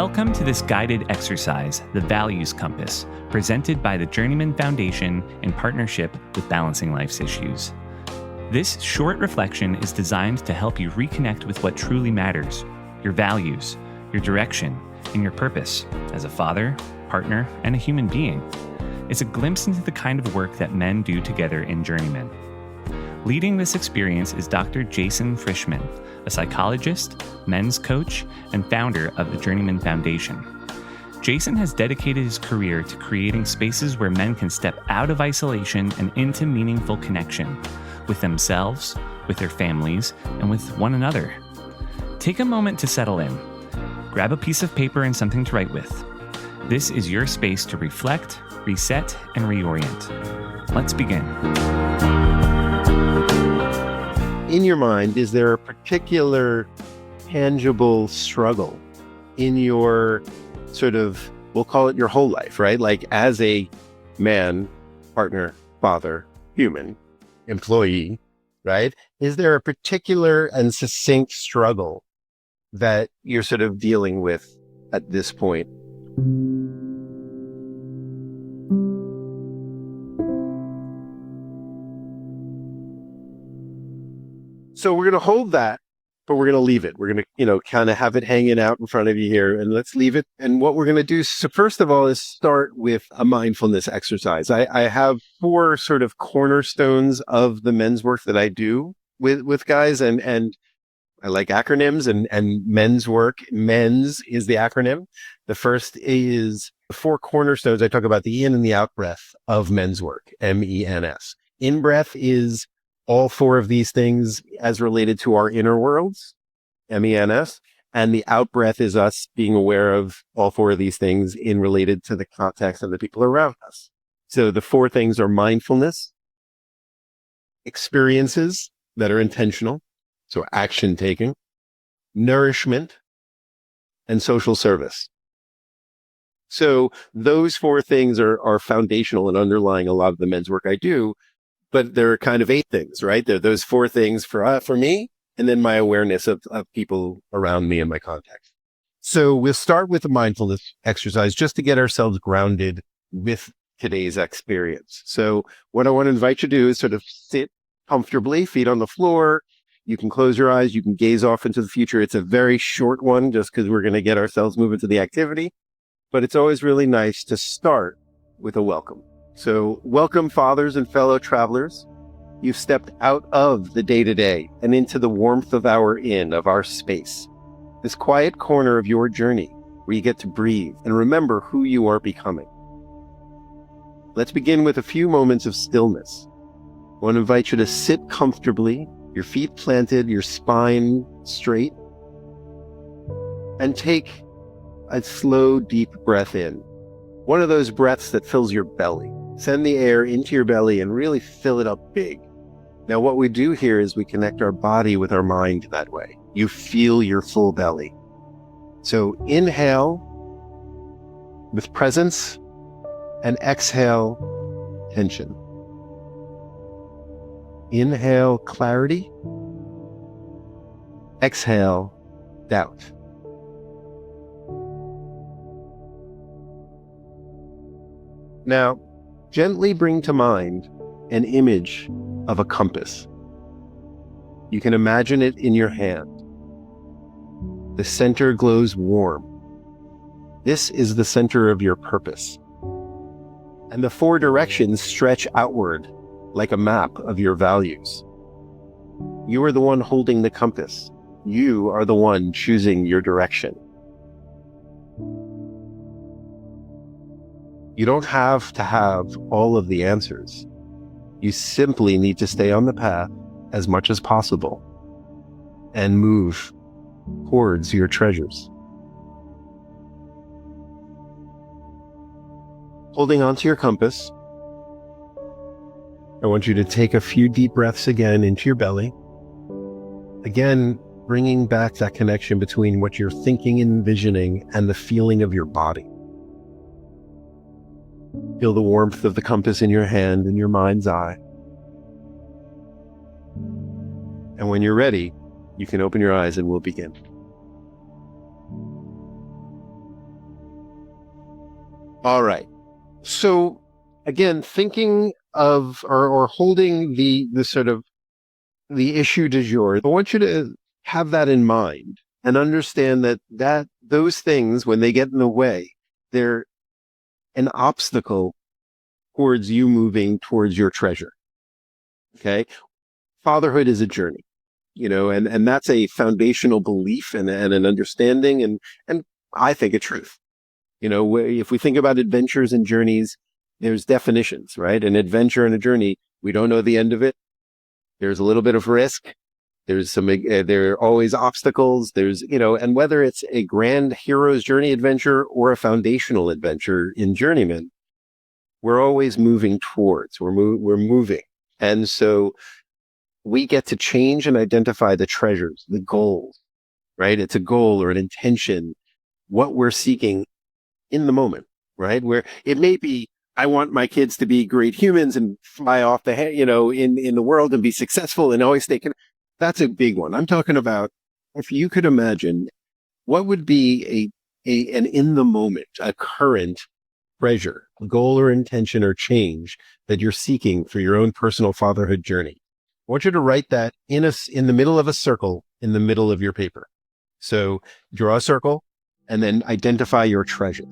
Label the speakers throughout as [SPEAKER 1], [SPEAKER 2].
[SPEAKER 1] Welcome to this guided exercise, the Values Compass, presented by the JourneyMen Foundation in partnership with Balancing Life's Issues. This short reflection is designed to help you reconnect with what truly matters, your values, your direction, and your purpose as a father, partner, and a human being. It's a glimpse into the kind of work that men do together in JourneyMen. Leading this experience is Dr. Frishman, a psychologist, men's coach, and founder of the JourneyMen Foundation. Jason has dedicated his career to creating spaces where men can step out of isolation and into meaningful connection with themselves, with their families, and with one another. Take a moment to settle in. Grab a piece of paper and something to write with. This is your space to reflect, reset, and reorient. Let's begin.
[SPEAKER 2] In your mind, is there a particular tangible struggle in your we'll call it your whole life, right? Like as a man, partner, father, human, employee, right? Is there a particular and succinct struggle that you're sort of dealing with at this point? So we're going to hold that, but we're going to leave it. We're going to, kind of have it hanging out in front of you here, and let's leave it. And what we're going to do, so first of all, is start with a mindfulness exercise. I have 4 sort of cornerstones of the men's work that I do with guys, and I like acronyms and men's work. Men's is the acronym. The first is the 4 cornerstones. I talk about the in and the out breath of men's work, MENS. In breath is all 4 of these things as related to our inner worlds, MENS, and the out breath is us being aware of all 4 of these things in related to the context of the people around us. So the 4 things are mindfulness, experiences that are intentional, so action taking, nourishment, and social service. So those 4 things are foundational and underlying a lot of the men's work I do. But there are kind of 8 things, right? There are those 4 things for me, and then my awareness of people around me and my context. So we'll start with a mindfulness exercise just to get ourselves grounded with today's experience. So what I want to invite you to do is sort of sit comfortably, feet on the floor. You can close your eyes. You can gaze off into the future. It's a very short one just because we're going to get ourselves moving to the activity. But it's always really nice to start with a welcome. So welcome, fathers and fellow travelers. You've stepped out of the day-to-day and into the warmth of our space. This quiet corner of your journey where you get to breathe and remember who you are becoming. Let's begin with a few moments of stillness. I want to invite you to sit comfortably, your feet planted, your spine straight, and take a slow, deep breath in. One of those breaths that fills your belly. Send the air into your belly and really fill it up big. Now, what we do here is we connect our body with our mind that way. You feel your full belly. So inhale with presence and exhale tension. Inhale clarity. Exhale doubt. Now, gently bring to mind an image of a compass. You can imagine it in your hand. The center glows warm. This is the center of your purpose. And the 4 directions stretch outward like a map of your values. You are the one holding the compass. You are the one choosing your direction. You don't have to have all of the answers. You simply need to stay on the path as much as possible and move towards your treasures. Holding onto your compass, I want you to take a few deep breaths again into your belly. Again, bringing back that connection between what you're thinking and envisioning and the feeling of your body. Feel the warmth of the compass in your hand and your mind's eye. And when you're ready, you can open your eyes and we'll begin. All right. So again, thinking of or holding the sort of the issue du jour, I want you to have that in mind and understand that those things, when they get in the way, they're an obstacle towards you moving towards your treasure. Okay. Fatherhood is a journey, and that's a foundational belief and an understanding and I think a truth. If we think about adventures and journeys, there's definitions, right? An adventure and a journey, we don't know the end of it. There's a little bit of risk. There are always obstacles. And whether it's a grand hero's journey adventure or a foundational adventure in JourneyMen, we're always moving towards, we're moving. And so we get to change and identify the treasures, the goals, right? It's a goal or an intention, what we're seeking in the moment, right? Where it may be, I want my kids to be great humans and fly off the head, in the world and be successful and always stay connected. That's a big one. I'm talking about, if you could imagine, what would be an in the moment, a current treasure, a goal or intention or change that you're seeking for your own personal fatherhood journey. I want you to write that in the middle of a circle in the middle of your paper. So draw a circle and then identify your treasure.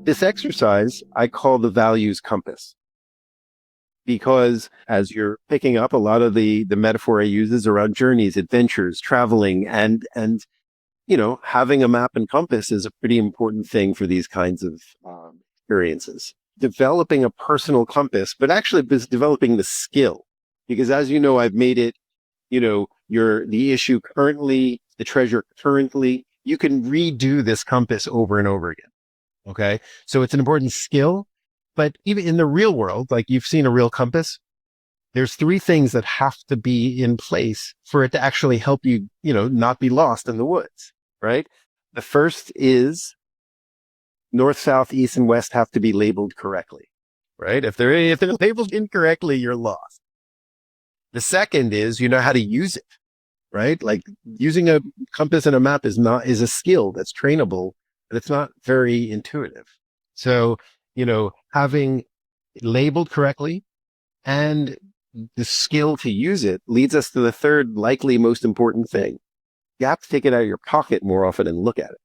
[SPEAKER 2] This exercise I call the values compass, because as you're picking up, a lot of the metaphor I use is around journeys, adventures, traveling, and having a map and compass is a pretty important thing for these kinds of experiences. Developing a personal compass, but actually developing the skill, because as you know, I've made it, the issue currently, the treasure currently, you can redo this compass over and over again. Okay. So it's an important skill, but even in the real world, like you've seen a real compass, there's three things that have to be in place for it to actually help you, not be lost in the woods, right? The first is north, south, east, and west have to be labeled correctly, right? If they're labeled incorrectly, you're lost. The second is, you know how to use it, right? Like using a compass and a map is a skill that's trainable, but it's not very intuitive. So, having labeled correctly and the skill to use it leads us to the third, likely most important thing. You have to take it out of your pocket more often and look at it,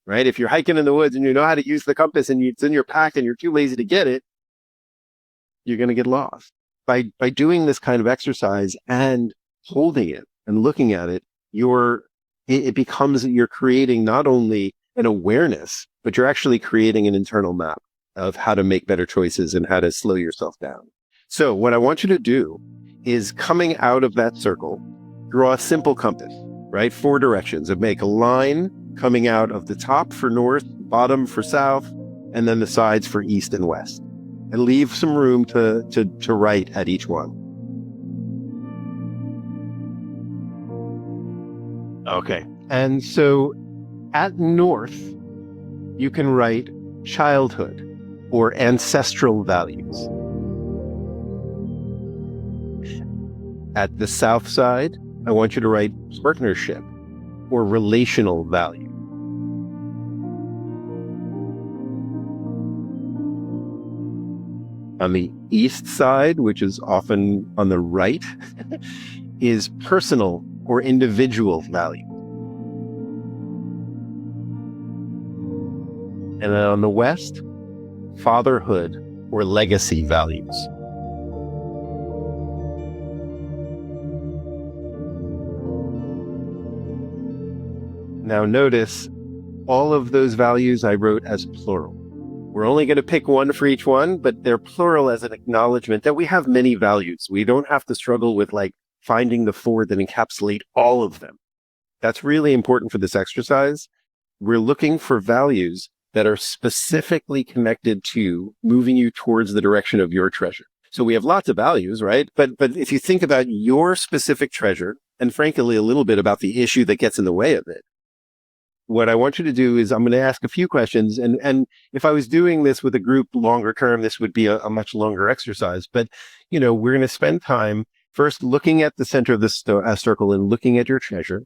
[SPEAKER 2] right? If you're hiking in the woods and you know how to use the compass and it's in your pack and you're too lazy to get it, you're going to get lost. By doing this kind of exercise and holding it and looking at it, you're creating not only an awareness, but you're actually creating an internal map of how to make better choices and how to slow yourself down. So what I want you to do is, coming out of that circle, draw a simple compass, right? 4 directions. Make a line coming out of the top for north, bottom for south, and then the sides for east and west. And leave some room to write at each one. Okay. And so at north, you can write childhood or ancestral values. At the south side, I want you to write partnership or relational value. On the east side, which is often on the right, is personal or individual value. And then on the west, fatherhood or legacy values. Now notice all of those values I wrote as plural. We're only going to pick one for each one, but they're plural as an acknowledgement that we have many values. We don't have to struggle with finding the 4 that encapsulate all of them. That's really important for this exercise. We're looking for values that are specifically connected to moving you towards the direction of your treasure. So we have lots of values, right? But if you think about your specific treasure, and frankly, a little bit about the issue that gets in the way of it, what I want you to do is I'm going to ask a few questions. And if I was doing this with a group longer term, this would be a much longer exercise. But, we're going to spend time first looking at the center of the circle and looking at your treasure.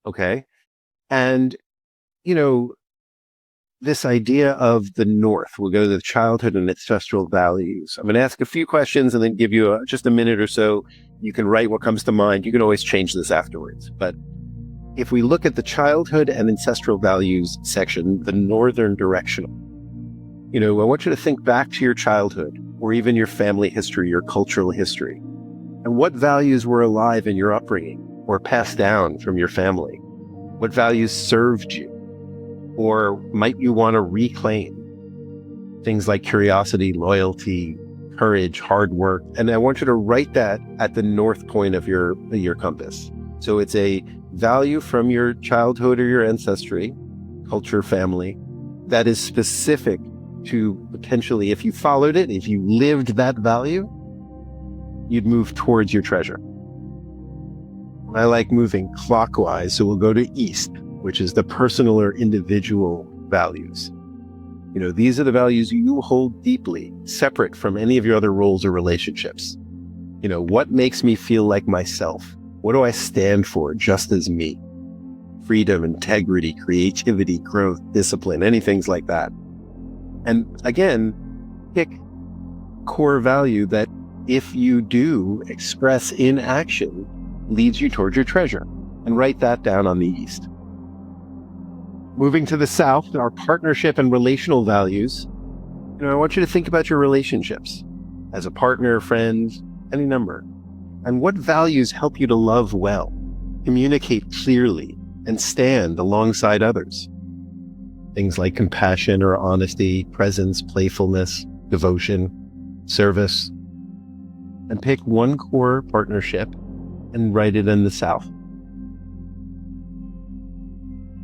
[SPEAKER 2] Okay. And, this idea of the North, we'll go to the childhood and ancestral values. I'm going to ask a few questions and then give you just a minute or so. You can write what comes to mind. You can always change this afterwards. But if we look at the childhood and ancestral values section, the northern directional, I want you to think back to your childhood or even your family history, your cultural history, and what values were alive in your upbringing or passed down from your family. What values served you or might you want to reclaim? Things like curiosity, loyalty, courage, hard work. And I want you to write that at the north point of your compass. So it's a value from your childhood or your ancestry, culture, family, that is specific to potentially, if you followed it, if you lived that value, you'd move towards your treasure. I like moving clockwise, so we'll go to east, which is the personal or individual values. These are the values you hold deeply, separate from any of your other roles or relationships. What makes me feel like myself? What do I stand for just as me? Freedom, integrity, creativity, growth, discipline, anything like that. And again, pick core value that if you do express in action, leads you towards your treasure, and write that down on the east. Moving to the south, our partnership and relational values. I want you to think about your relationships as a partner, friend, any number. And what values help you to love well, communicate clearly, and stand alongside others? Things like compassion or honesty, presence, playfulness, devotion, service. And pick one core partnership and write it in the south.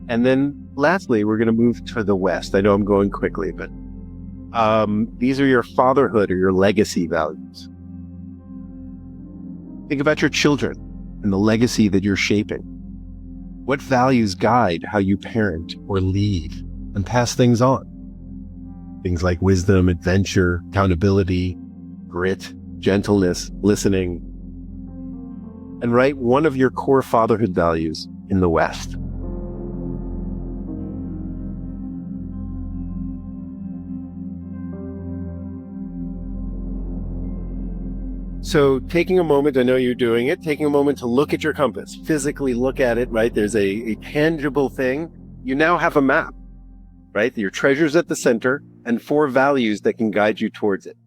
[SPEAKER 2] And then lastly, we're going to move to the west. I know I'm going quickly, but these are your fatherhood or your legacy values. Think about your children and the legacy that you're shaping. What values guide how you parent or lead and pass things on? Things like wisdom, adventure, accountability, grit, gentleness, listening. And write one of your core fatherhood values in the West. So taking a moment, I know you're doing it, taking a moment to look at your compass, physically look at it, right? There's a tangible thing. You now have a map, right? Your treasure's at the center and 4 values that can guide you towards it.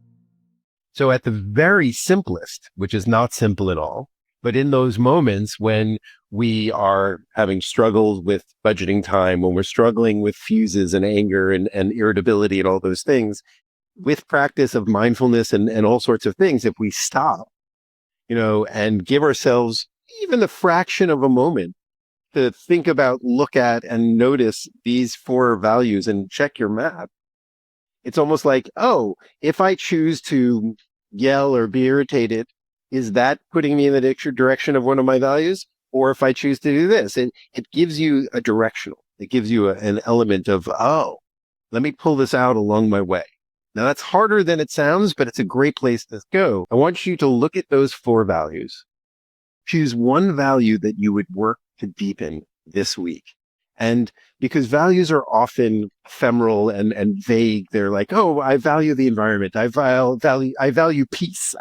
[SPEAKER 2] So at the very simplest, which is not simple at all, but in those moments when we are having struggles with budgeting time, when we're struggling with fuses and anger and irritability and all those things, with practice of mindfulness and all sorts of things, if we stop, and give ourselves even a fraction of a moment to think about, look at, and notice these 4 values and check your map, it's almost like, oh, if I choose to yell or be irritated, is that putting me in the direction of one of my values? Or if I choose to do this, it gives you a directional. It gives you an element of, oh, let me pull this out along my way. Now that's harder than it sounds, but it's a great place to go. I want you to look at those 4 values. Choose one value that you would work to deepen this week. And because values are often ephemeral and vague, they're like, oh, I value the environment. I value peace.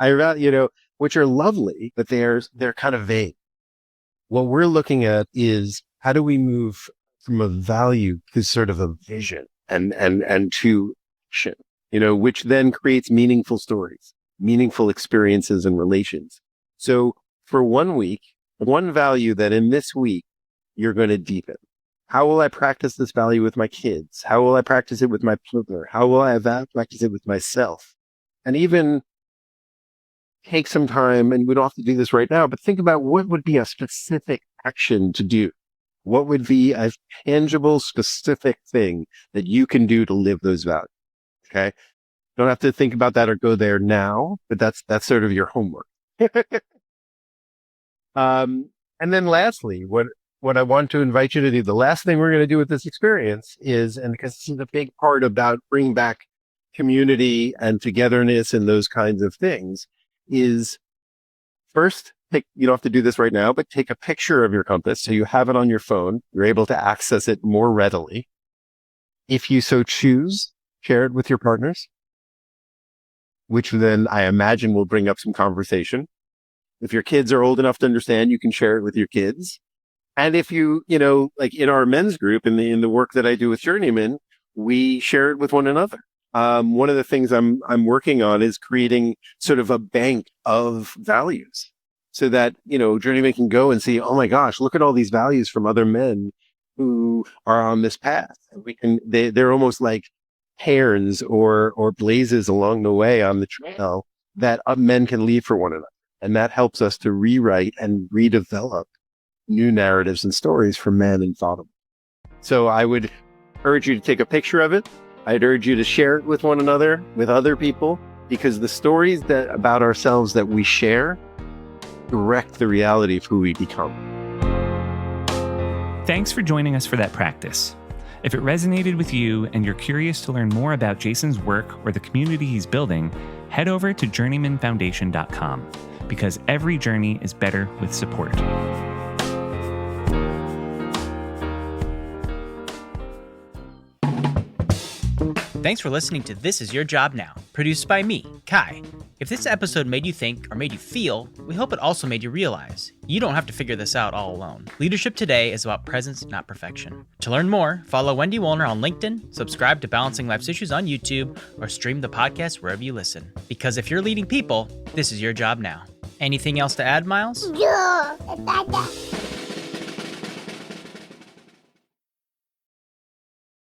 [SPEAKER 2] Which are lovely, but they're kind of vague. What we're looking at is how do we move from a value to sort of a vision and to action, which then creates meaningful stories, meaningful experiences and relations. So for 1 week, one value that in this week you're going to deepen. How will I practice this value with my kids? How will I practice it with my partner? How will I practice it with myself? And even take some time, and we don't have to do this right now, but think about what would be a specific action to do. What would be a tangible, specific thing that you can do to live those values? Okay. Don't have to think about that or go there now, but that's sort of your homework. And then lastly, what what I want to invite you to do, the last thing we're going to do with this experience is, and because this is a big part about bring back community and togetherness and those kinds of things, is first, you don't have to do this right now, but take a picture of your compass so you have it on your phone. You're able to access it more readily. If you so choose, share it with your partners, which then I imagine will bring up some conversation. If your kids are old enough to understand, you can share it with your kids. And if like in our men's group, in the work that I do with JourneyMen, we share it with one another. One of the things I'm working on is creating sort of a bank of values so that, JourneyMen can go and see, oh my gosh, look at all these values from other men who are on this path. They're almost like cairns or blazes along the way on the trail that men can leave for one another. And that helps us to rewrite and redevelop new narratives and stories for men and fatherhood. So I would urge you to take a picture of it. I'd urge you to share it with one another, with other people, because the stories about ourselves that we share direct the reality of who we become.
[SPEAKER 1] Thanks for joining us for that practice. If it resonated with you and you're curious to learn more about Jason's work or the community he's building, head over to JourneyMenFoundation.com, because every journey is better with support.
[SPEAKER 3] Thanks for listening to This Is Your Job Now, produced by me, Kai. If this episode made you think or made you feel, we hope it also made you realize you don't have to figure this out all alone. Leadership today is about presence, not perfection. To learn more, follow Wendy Woolner on LinkedIn, subscribe to Balancing Life's Issues on YouTube, or stream the podcast wherever you listen. Because if you're leading people, this is your job now. Anything else to add, Miles?
[SPEAKER 4] Yeah.